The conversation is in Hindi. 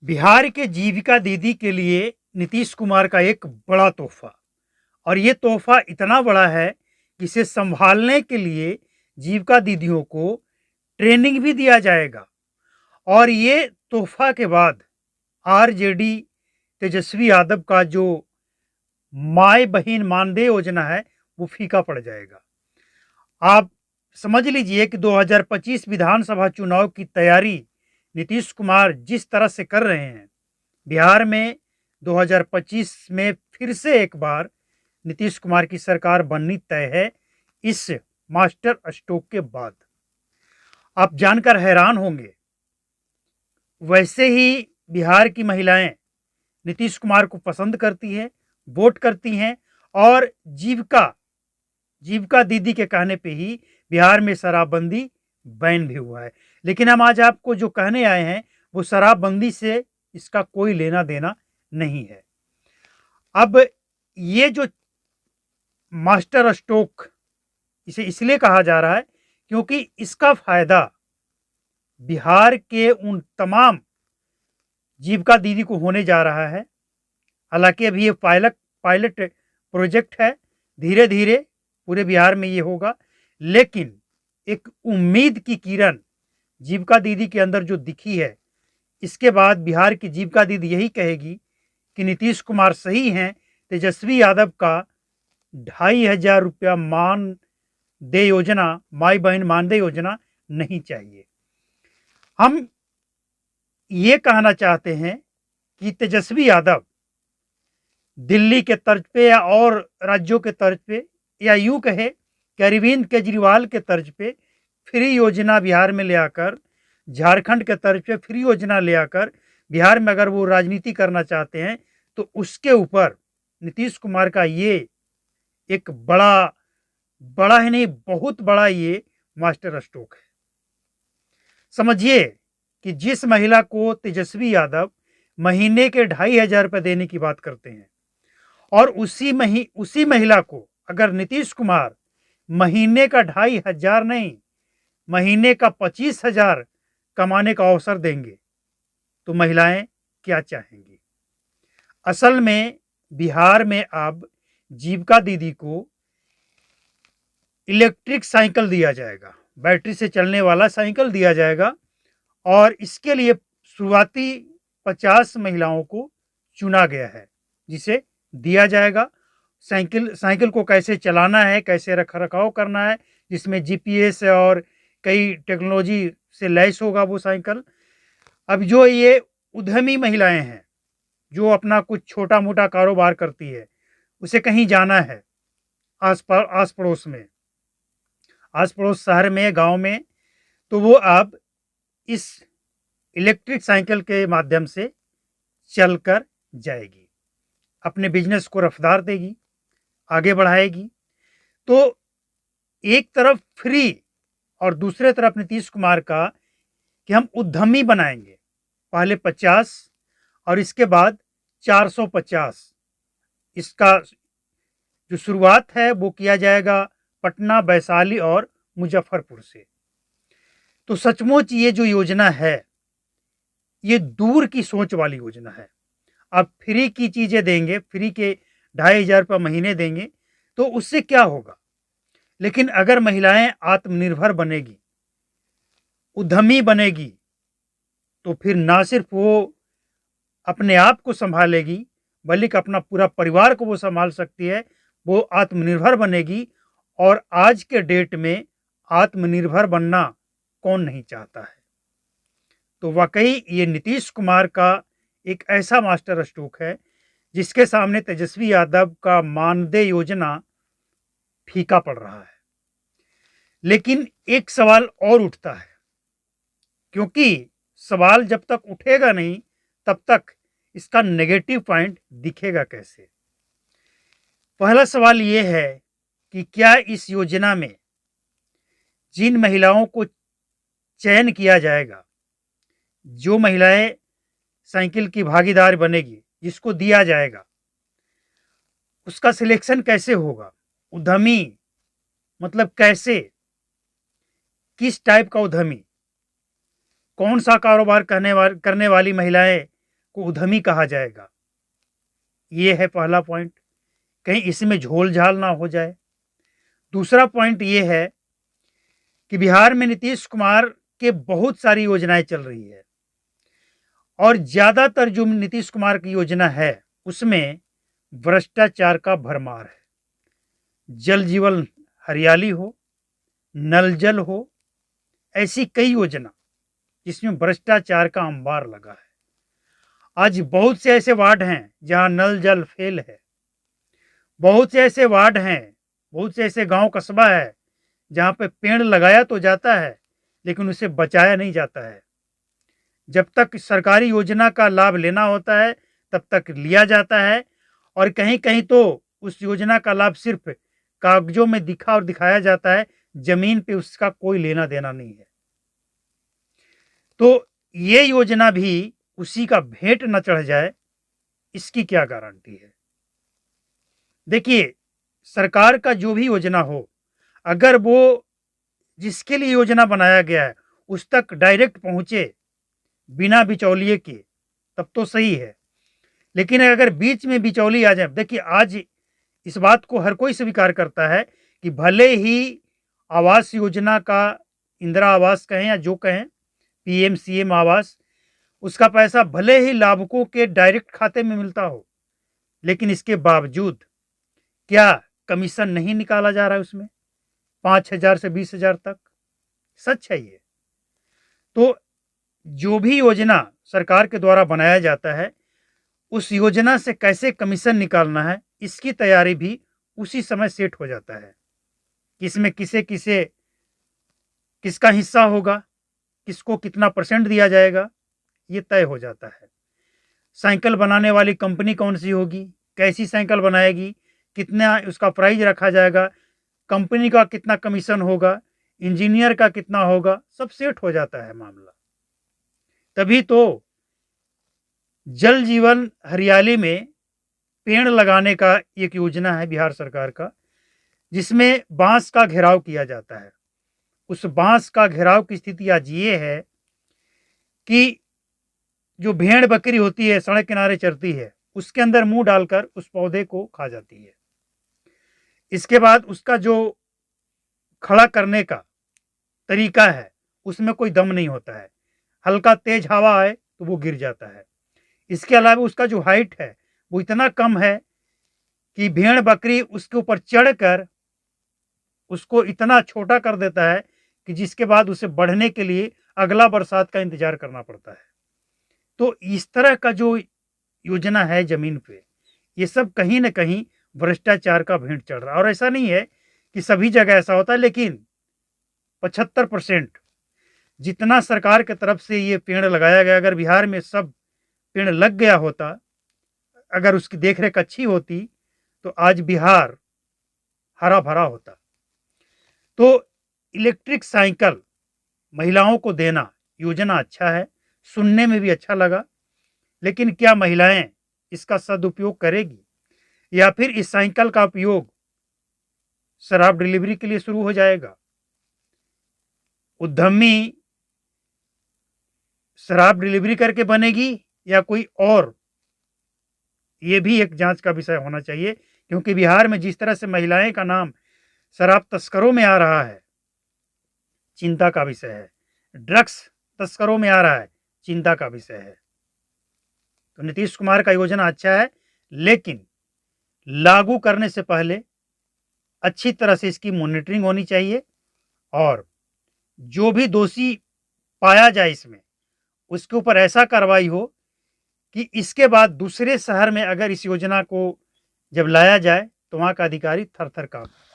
बिहार के जीविका दीदी के लिए नीतीश कुमार का एक बड़ा तोहफा। और ये तोहफा इतना बड़ा है कि इसे संभालने के लिए जीविका दीदियों को ट्रेनिंग भी दिया जाएगा। और ये तोहफा के बाद आरजेडी तेजस्वी यादव का जो माय बहन मानदेय योजना है वो फीका पड़ जाएगा। आप समझ लीजिए कि 2025 विधानसभा चुनाव की तैयारी नीतीश कुमार जिस तरह से कर रहे हैं, बिहार में 2025 में फिर से एक बार नीतीश कुमार की सरकार बननी तय है। इस मास्टर स्ट्रोक के बाद आप जानकर हैरान होंगे, वैसे ही बिहार की महिलाएं नीतीश कुमार को पसंद करती हैं, वोट करती हैं। और जीविका जीविका दीदी के कहने पे ही बिहार में शराबबंदी बैन भी हुआ है। लेकिन हम आज आपको जो कहने आए हैं वो शराबबंदी से इसका कोई लेना देना नहीं है। अब ये जो मास्टर स्ट्रोक इसे इसलिए कहा जा रहा है क्योंकि इसका फायदा बिहार के उन तमाम जीविका दीदी को होने जा रहा है। हालांकि अभी ये पायलट प्रोजेक्ट है, धीरे धीरे पूरे बिहार में ये होगा। लेकिन एक उम्मीद की किरण जीविका दीदी के अंदर जो दिखी है, इसके बाद बिहार की जीविका दीदी यही कहेगी कि नीतीश कुमार सही हैं, तेजस्वी यादव का 2,500 रुपया मानदेय योजना, माई बहन मानदेय योजना नहीं चाहिए। हम ये कहना चाहते हैं कि तेजस्वी यादव दिल्ली के तर्ज पे या और राज्यों के तर्ज पे, या यूं कहे कि अरविंद केजरीवाल के तर्ज पे फ्री योजना बिहार में ले आकर, झारखंड के तर्ज पे फ्री योजना ले आकर बिहार में अगर वो राजनीति करना चाहते हैं तो उसके ऊपर नीतीश कुमार का ये एक बड़ा ही नहीं, बहुत बड़ा ये मास्टर स्ट्रोक है। समझिए कि जिस महिला को तेजस्वी यादव महीने के 2,500 रुपये देने की बात करते हैं, और उसी महिला को अगर नीतीश कुमार महीने का 2,500 नहीं, महीने का 25,000 कमाने का अवसर देंगे तो महिलाएं क्या चाहेंगी। असल में बिहार में अब जीविका दीदी को इलेक्ट्रिक साइकिल दिया जाएगा, बैटरी से चलने वाला साइकिल दिया जाएगा। और इसके लिए शुरुआती 50 महिलाओं को चुना गया है जिसे दिया जाएगा। साइकिल को कैसे चलाना है, कैसे रख रखाव करना है, जिसमें जीपीएस और कई टेक्नोलॉजी से लैस होगा वो साइकिल। अब जो ये उद्यमी महिलाएं हैं, जो अपना कुछ छोटा मोटा कारोबार करती है, उसे कहीं जाना है आस पड़ोस में, आस पड़ोस शहर में, गांव में, तो वो अब इस इलेक्ट्रिक साइकिल के माध्यम से चलकर जाएगी, अपने बिजनेस को रफ्तार देगी, आगे बढ़ाएगी। तो एक तरफ फ्री और दूसरे तरफ नीतीश कुमार का कि हम उद्यमी बनाएंगे, पहले 50 और इसके बाद 450। इसका जो शुरुआत है वो किया जाएगा पटना, वैशाली और मुजफ्फरपुर से। तो सचमुच ये जो योजना है ये दूर की सोच वाली योजना है। अब फ्री की चीजें देंगे, फ्री के 2,500 रुपये महीने देंगे तो उससे क्या होगा। लेकिन अगर महिलाएं आत्मनिर्भर बनेगी, उद्यमी बनेगी, तो फिर ना सिर्फ वो अपने आप को संभालेगी बल्कि अपना पूरा परिवार को वो संभाल सकती है, वो आत्मनिर्भर बनेगी। और आज के डेट में आत्मनिर्भर बनना कौन नहीं चाहता है। तो वाकई ये नीतीश कुमार का एक ऐसा मास्टर स्ट्रोक है जिसके सामने तेजस्वी यादव का मानदेय योजना फीका पड़ रहा है। लेकिन एक सवाल और उठता है, क्योंकि सवाल जब तक उठेगा नहीं तब तक इसका नेगेटिव पॉइंट दिखेगा कैसे। पहला सवाल यह है कि क्या इस योजना में जिन महिलाओं को चयन किया जाएगा, जो महिलाएं साइकिल की भागीदार बनेगी, जिसको दिया जाएगा, उसका सिलेक्शन कैसे होगा। उद्यमी मतलब कैसे, किस टाइप का उद्यमी, कौन सा कारोबार करने वाली महिलाएं को उद्यमी कहा जाएगा। ये है पहला पॉइंट, कहीं इसमें झोल झाल ना हो जाए। दूसरा पॉइंट ये है कि बिहार में नीतीश कुमार के बहुत सारी योजनाएं चल रही है और ज़्यादातर जो नीतीश कुमार की योजना है उसमें भ्रष्टाचार का भरमार है। जल जीवन हरियाली हो, नल जल हो, ऐसी कई योजना जिसमें भ्रष्टाचार का अंबार लगा है। आज बहुत से ऐसे वार्ड हैं जहां नल जल फेल है, बहुत से ऐसे वार्ड हैं, बहुत से ऐसे गांव कस्बा है जहां पे पेड़ लगाया तो जाता है लेकिन उसे बचाया नहीं जाता है। जब तक सरकारी योजना का लाभ लेना होता है तब तक लिया जाता है और कहीं कहीं तो उस योजना का लाभ सिर्फ कागजों में दिखा और दिखाया जाता है, जमीन पे उसका कोई लेना देना नहीं है। तो ये योजना भी उसी का भेंट न चढ़ जाए, इसकी क्या गारंटी है? देखिए, सरकार का जो भी योजना हो, अगर वो जिसके लिए योजना बनाया गया है उस तक डायरेक्ट पहुंचे बिना बिचौलिए के, तब तो सही है। लेकिन अगर बीच में बिचौली आ जाए, देखिए आज इस बात को हर कोई स्वीकार करता है कि भले ही आवास योजना का, इंदिरा आवास कहें या जो कहें, पीएम-सीएम आवास, उसका पैसा भले ही लाभुकों के डायरेक्ट खाते में मिलता हो, लेकिन इसके बावजूद क्या कमीशन नहीं निकाला जा रहा है उसमें 5,000 से 20,000 तक? सच है ये। तो जो भी योजना सरकार के द्वारा बनाया जाता है उस योजना से कैसे कमीशन निकालना है, इसकी तैयारी भी उसी समय सेट हो जाता है। इसमें किसे किसे किसका हिस्सा होगा, किसको कितना परसेंट दिया जाएगा, ये तय हो जाता है। साइकिल बनाने वाली कंपनी कौन सी होगी, कैसी साइकिल बनाएगी, कितना उसका प्राइस रखा जाएगा, कंपनी का कितना कमीशन होगा, इंजीनियर का कितना होगा, सब सेट हो जाता है मामला। तभी तो जल जीवन हरियाली में पेड़ लगाने का एक योजना है बिहार सरकार का, जिसमें बांस का घेराव किया जाता है। उस बांस का घेराव की स्थिति आज ये है कि जो भेड़ बकरी होती है सड़क किनारे चरती है, उसके अंदर मुंह डालकर उस पौधे को खा जाती है। इसके बाद उसका जो खड़ा करने का तरीका है उसमें कोई दम नहीं होता है, हल्का तेज हवा आए तो वो गिर जाता है। इसके अलावा उसका जो हाइट है वो इतना कम है कि भेड़ बकरी उसके ऊपर चढ़कर उसको इतना छोटा कर देता है कि जिसके बाद उसे बढ़ने के लिए अगला बरसात का इंतजार करना पड़ता है। तो इस तरह का जो योजना है जमीन पे, ये सब कहीं ना कहीं भ्रष्टाचार का भेंट चढ़ रहा है। और ऐसा नहीं है कि सभी जगह ऐसा होता है, लेकिन 75% जितना सरकार की तरफ से ये पेड़ लगाया गया, अगर बिहार में सब पेड़ लग गया होता, अगर उसकी देखरेख अच्छी होती, तो आज बिहार हरा भरा होता। तो इलेक्ट्रिक साइकिल महिलाओं को देना योजना अच्छा है, सुनने में भी अच्छा लगा, लेकिन क्या महिलाएं इसका सदुपयोग करेगी या फिर इस साइकिल का उपयोग शराब डिलीवरी के लिए शुरू हो जाएगा? उद्यमी शराब डिलीवरी करके बनेगी या कोई और, ये भी एक जांच का विषय होना चाहिए, क्योंकि बिहार में जिस तरह से महिलाएं का नाम शराब तस्करों में आ रहा है, चिंता का विषय है। ड्रग्स तस्करों में आ रहा है, चिंता का विषय है। तो नीतीश कुमार का योजना अच्छा है, लेकिन लागू करने से पहले अच्छी तरह से इसकी मॉनिटरिंग होनी चाहिए और जो भी दोषी पाया जाए इसमें, उसके ऊपर ऐसा कार्रवाई हो कि इसके बाद दूसरे शहर में अगर इस योजना को जब लाया जाए तो वहां का अधिकारी थर थर कांपे।